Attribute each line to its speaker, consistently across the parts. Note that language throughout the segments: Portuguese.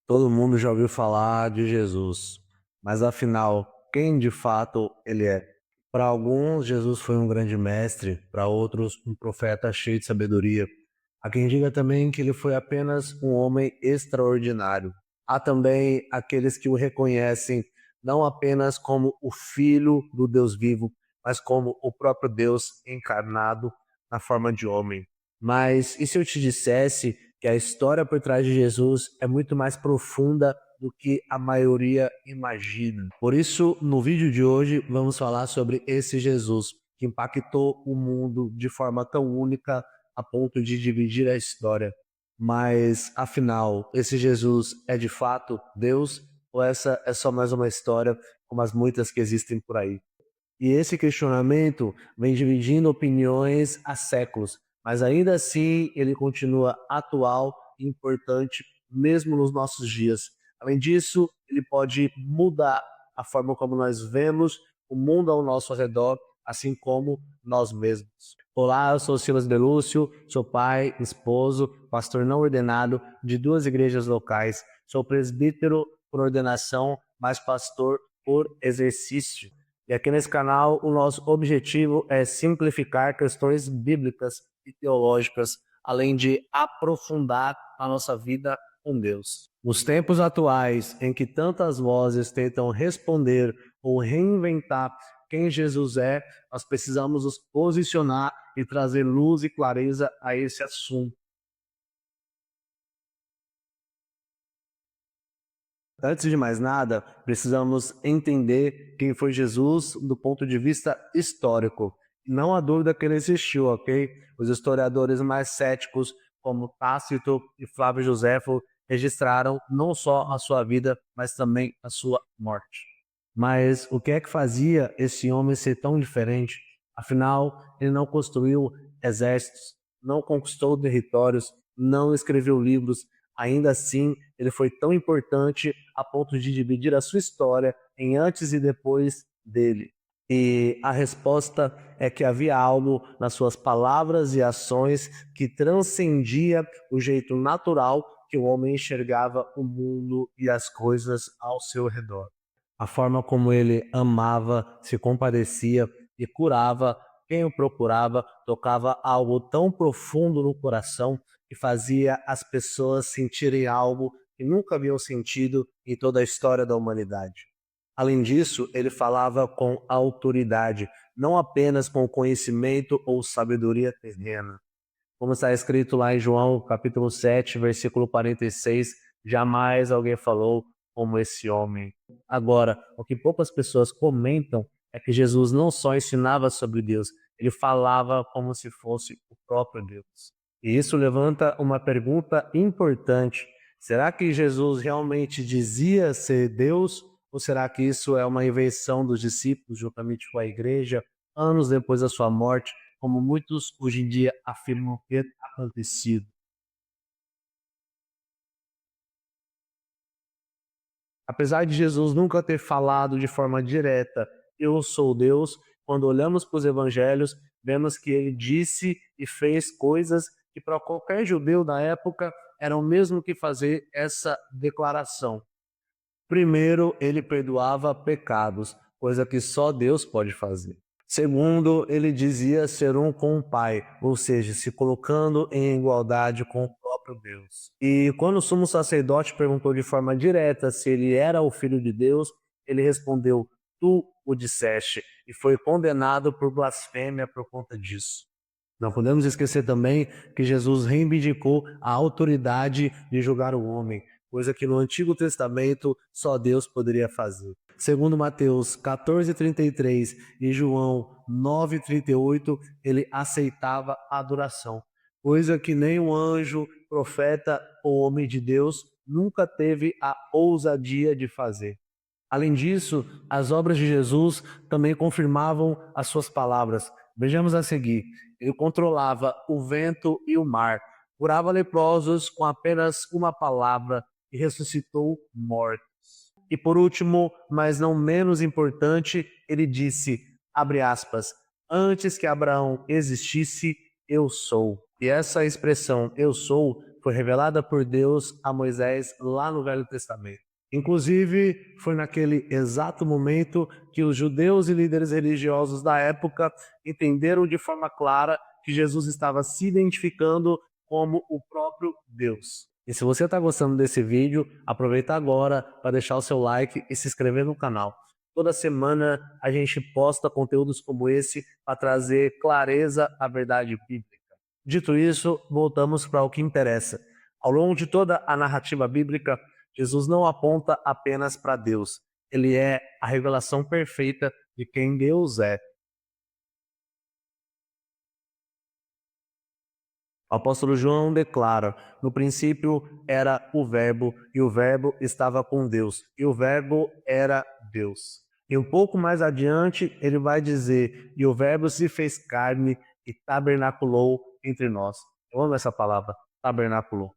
Speaker 1: Todo mundo já ouviu falar de Jesus, mas afinal, quem de fato ele é? Para alguns, Jesus foi um grande mestre, para outros, um profeta cheio de sabedoria. Há quem diga também que ele foi apenas um homem extraordinário. Há também aqueles que o reconhecem não apenas como o Filho do Deus vivo, mas como o próprio Deus encarnado na forma de homem. Mas e se eu te dissesse que a história por trás de Jesus é muito mais profunda do que a maioria imagina? Por isso, no vídeo de hoje, vamos falar sobre esse Jesus que impactou o mundo de forma tão única a ponto de dividir a história. Mas, afinal, esse Jesus é de fato Deus ou essa é só mais uma história como as muitas que existem por aí? E esse questionamento vem dividindo opiniões há séculos, mas ainda assim ele continua atual e importante mesmo nos nossos dias. Além disso, ele pode mudar a forma como nós vemos o mundo ao nosso redor, assim como nós mesmos. Olá, eu sou Silas Belúcio, sou pai, esposo, pastor não ordenado de duas igrejas locais. Sou presbítero por ordenação, mas pastor por exercício. E aqui nesse canal, o nosso objetivo é simplificar questões bíblicas e teológicas, além de aprofundar a nossa vida com Deus. Nos tempos atuais, em que tantas vozes tentam responder ou reinventar quem Jesus é, nós precisamos nos posicionar e trazer luz e clareza a esse assunto. Antes de mais nada, precisamos entender quem foi Jesus do ponto de vista histórico. Não há dúvida que ele existiu, ok? Os historiadores mais céticos, como Tácito e Flávio Joséfo, registraram não só a sua vida, mas também a sua morte. Mas o que é que fazia esse homem ser tão diferente? Afinal, ele não construiu exércitos, não conquistou territórios, não escreveu livros. Ainda assim, ele foi tão importante a ponto de dividir a sua história em antes e depois dele. E a resposta é que havia algo nas suas palavras e ações que transcendia o jeito natural que o homem enxergava o mundo e as coisas ao seu redor. A forma como ele amava, se compadecia e curava quem o procurava, tocava algo tão profundo no coração que fazia as pessoas sentirem algo que nunca haviam sentido em toda a história da humanidade. Além disso, ele falava com autoridade, não apenas com conhecimento ou sabedoria terrena. Como está escrito lá em João, capítulo 7, versículo 46, jamais alguém falou como esse homem. Agora, o que poucas pessoas comentam é que Jesus não só ensinava sobre Deus, ele falava como se fosse o próprio Deus. E isso levanta uma pergunta importante: será que Jesus realmente dizia ser Deus? Ou será que isso é uma invenção dos discípulos juntamente com a igreja, anos depois da sua morte, como muitos hoje em dia afirmam ter acontecido? Apesar de Jesus nunca ter falado de forma direta, eu sou Deus, quando olhamos para os evangelhos, vemos que ele disse e fez coisas que para qualquer judeu da época eram o mesmo que fazer essa declaração. Primeiro, ele perdoava pecados, coisa que só Deus pode fazer. Segundo, ele dizia ser um com o Pai, ou seja, se colocando em igualdade com o próprio Deus. E quando o sumo sacerdote perguntou de forma direta se ele era o filho de Deus, ele respondeu: Tu o disseste, e foi condenado por blasfêmia por conta disso. Não podemos esquecer também que Jesus reivindicou a autoridade de julgar o homem, coisa que no Antigo Testamento só Deus poderia fazer. Segundo Mateus 14:33 e João 9:38, ele aceitava a adoração, coisa que nem um anjo, profeta ou homem de Deus nunca teve a ousadia de fazer. Além disso, as obras de Jesus também confirmavam as suas palavras. Vejamos a seguir. Ele controlava o vento e o mar, curava leprosos com apenas uma palavra e ressuscitou mortos. E por último, mas não menos importante, ele disse, abre aspas, antes que Abraão existisse, eu sou. E essa expressão, eu sou, foi revelada por Deus a Moisés lá no Velho Testamento. Inclusive, foi naquele exato momento que os judeus e líderes religiosos da época entenderam de forma clara que Jesus estava se identificando como o próprio Deus. E se você está gostando desse vídeo, aproveita agora para deixar o seu like e se inscrever no canal. Toda semana a gente posta conteúdos como esse para trazer clareza à verdade bíblica. Dito isso, voltamos para o que interessa. Ao longo de toda a narrativa bíblica, Jesus não aponta apenas para Deus. Ele é a revelação perfeita de quem Deus é. O apóstolo João declara: no princípio era o Verbo, e o Verbo estava com Deus, e o Verbo era Deus. E um pouco mais adiante ele vai dizer: e o Verbo se fez carne e tabernaculou entre nós. Eu amo essa palavra, tabernaculou.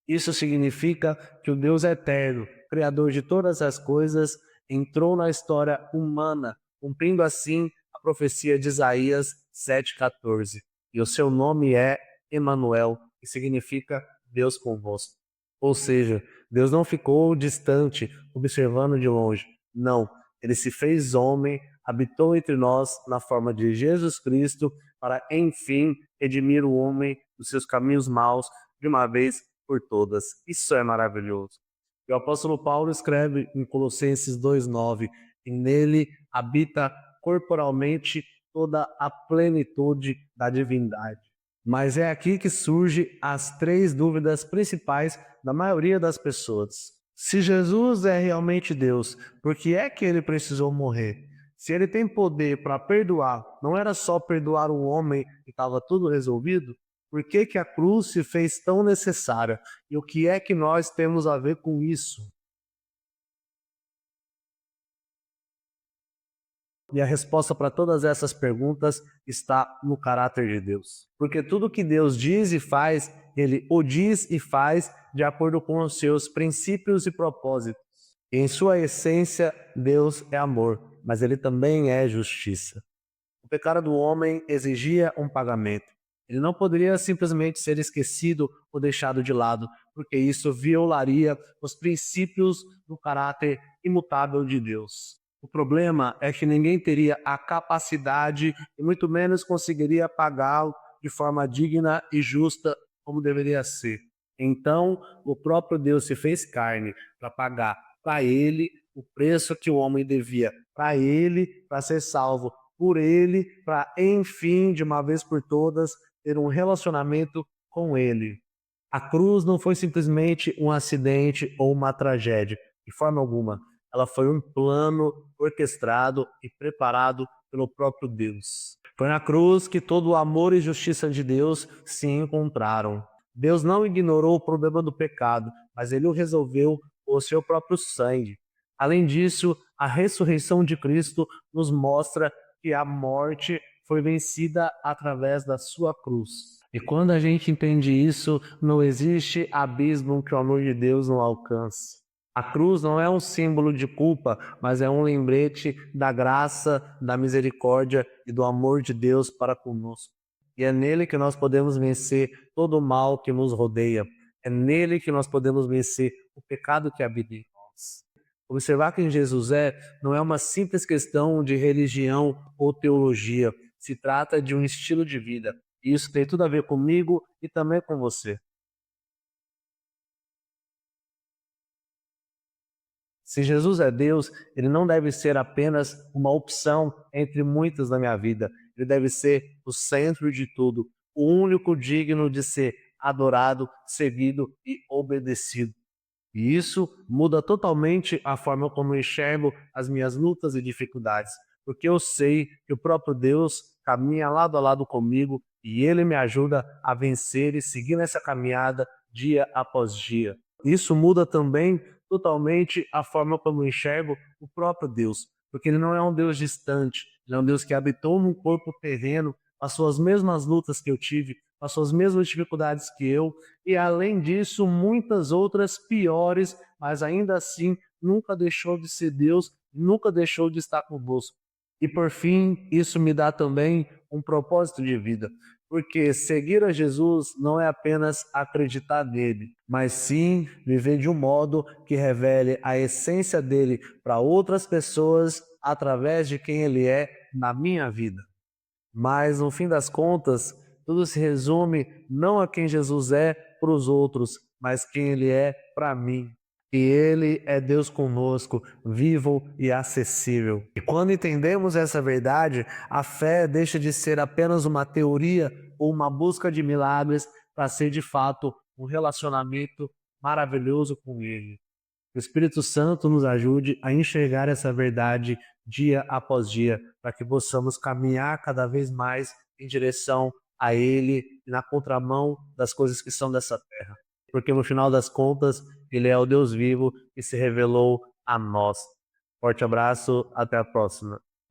Speaker 1: Isso significa que o Deus eterno, Criador de todas as coisas, entrou na história humana, cumprindo assim a profecia de Isaías 7,14. E o seu nome é Emanuel, que significa Deus convosco. Ou seja, Deus não ficou distante, observando de longe. Não, ele se fez homem, habitou entre nós na forma de Jesus Cristo, para enfim redimir o homem dos seus caminhos maus de uma vez por todas. Isso é maravilhoso. E o apóstolo Paulo escreve em Colossenses 2,9: e nele habita corporalmente toda a plenitude da divindade. Mas é aqui que surgem as três dúvidas principais da maioria das pessoas. Se Jesus é realmente Deus, por que é que ele precisou morrer? Se ele tem poder para perdoar, não era só perdoar o homem e estava tudo resolvido? Por que que a cruz se fez tão necessária? E o que é que nós temos a ver com isso? E a resposta para todas essas perguntas está no caráter de Deus. Porque tudo que Deus diz e faz, ele o diz e faz de acordo com os seus princípios e propósitos. E em sua essência, Deus é amor, mas ele também é justiça. O pecado do homem exigia um pagamento. Ele não poderia simplesmente ser esquecido ou deixado de lado, porque isso violaria os princípios do caráter imutável de Deus. O problema é que ninguém teria a capacidade e muito menos conseguiria pagá-lo de forma digna e justa como deveria ser. Então, o próprio Deus se fez carne para pagar para ele o preço que o homem devia para ele, para ser salvo por ele, para enfim, de uma vez por todas, ter um relacionamento com ele. A cruz não foi simplesmente um acidente ou uma tragédia, de forma alguma. Ela foi um plano orquestrado e preparado pelo próprio Deus. Foi na cruz que todo o amor e justiça de Deus se encontraram. Deus não ignorou o problema do pecado, mas ele o resolveu com o seu próprio sangue. Além disso, a ressurreição de Cristo nos mostra que a morte foi vencida através da sua cruz. E quando a gente entende isso, não existe abismo que o amor de Deus não alcance. A cruz não é um símbolo de culpa, mas é um lembrete da graça, da misericórdia e do amor de Deus para conosco. E é nele que nós podemos vencer todo o mal que nos rodeia. É nele que nós podemos vencer o pecado que habita em nós. Observar quem Jesus não é uma simples questão de religião ou teologia. Se trata de um estilo de vida. E isso tem tudo a ver comigo e também com você. Se Jesus é Deus, ele não deve ser apenas uma opção entre muitas na minha vida. Ele deve ser o centro de tudo, o único digno de ser adorado, seguido e obedecido. E isso muda totalmente a forma como eu enxergo as minhas lutas e dificuldades, porque eu sei que o próprio Deus caminha lado a lado comigo e ele me ajuda a vencer e seguir nessa caminhada dia após dia. Isso muda também totalmente a forma como eu enxergo o próprio Deus, porque ele não é um Deus distante, ele é um Deus que habitou num corpo terreno, passou as mesmas lutas que eu tive, passou as mesmas dificuldades que eu, e além disso, muitas outras piores, mas ainda assim nunca deixou de ser Deus, nunca deixou de estar conosco. E por fim, isso me dá também um propósito de vida, Porque seguir a Jesus não é apenas acreditar nele, mas sim viver de um modo que revele a essência dele para outras pessoas através de quem ele é na minha vida. Mas no fim das contas, tudo se resume não a quem Jesus é para os outros, mas quem ele é para mim. E ele é Deus conosco, vivo e acessível. E quando entendemos essa verdade, a fé deixa de ser apenas uma teoria ou uma busca de milagres para ser de fato um relacionamento maravilhoso com ele. Que o Espírito Santo nos ajude a enxergar essa verdade dia após dia, para que possamos caminhar cada vez mais em direção a Ele e na contramão das coisas que são dessa terra. Porque no final das contas, Ele é o Deus vivo que se revelou a nós. Forte abraço, até a próxima.